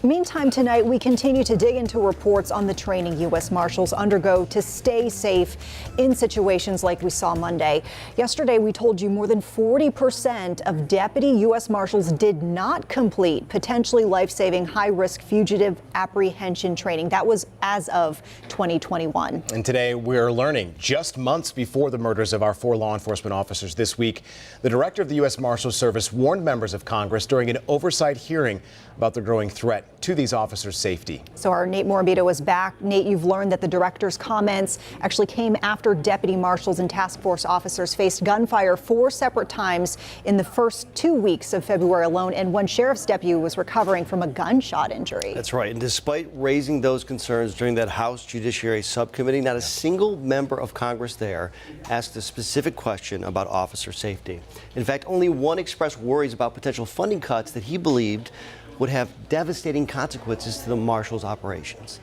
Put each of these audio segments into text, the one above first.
Meantime, tonight we continue to dig into reports on the training U.S. Marshals undergo to stay safe in situations like we saw Monday. Yesterday, we told you more than 40% of deputy U.S. Marshals did not complete potentially life-saving high-risk fugitive apprehension training. That was as of 2021. And today we're learning just months before the murders of our 4 law enforcement officers this week, the director of the U.S. Marshals Service warned members of Congress during an oversight hearing about the growing threat to these officers' safety. So our Nate Morabito is back. Nate, you've learned that the director's comments actually came after deputy marshals and task force officers faced gunfire 4 separate times in the first 2 weeks of February alone, and one sheriff's deputy was recovering from a gunshot injury. That's right. And despite raising those concerns during that House Judiciary Subcommittee, not a single member of Congress there asked a specific question about officer safety. In fact, only one expressed worries about potential funding cuts that he believed would have devastating consequences to the Marshals operations.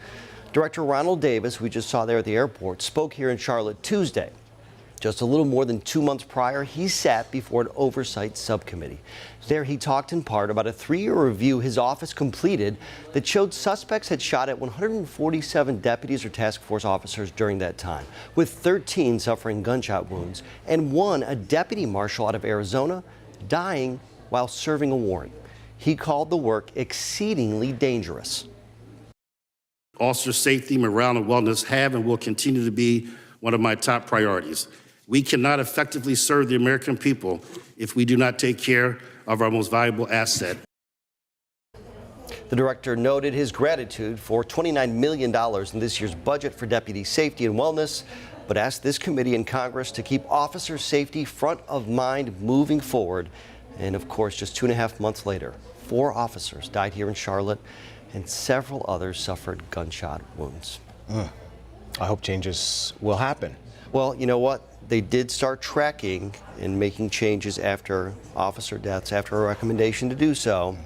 Director Ronald Davis, we just saw there at the airport, spoke here in Charlotte Tuesday. Just a little more than 2 months prior, he sat before an oversight subcommittee. There he talked in part about a 3-year review his office completed that showed suspects had shot at 147 deputies or task force officers during that time, with 13 suffering gunshot wounds and one, a deputy marshal out of Arizona, dying while serving a warrant. He called the work exceedingly dangerous. Officer safety, morale, and wellness have and will continue to be one of my top priorities. We cannot effectively serve the American people if we do not take care of our most valuable asset. The director noted his gratitude for $29 million in this year's budget for deputy safety and wellness, but asked this committee in Congress to keep officer safety front of mind moving forward. And of course, just 2.5 months later, 4 officers died here in Charlotte and several others suffered gunshot wounds. I hope changes will happen. Well, you know what? They did start tracking and making changes after officer deaths, after a recommendation to do so.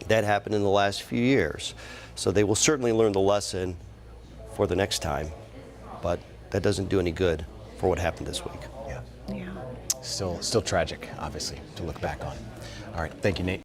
That happened in the last few years. So they will certainly learn the lesson for the next time. But that doesn't do any good for what happened this week. Yeah. Still tragic, obviously, to look back on. All right. Thank you, Nate.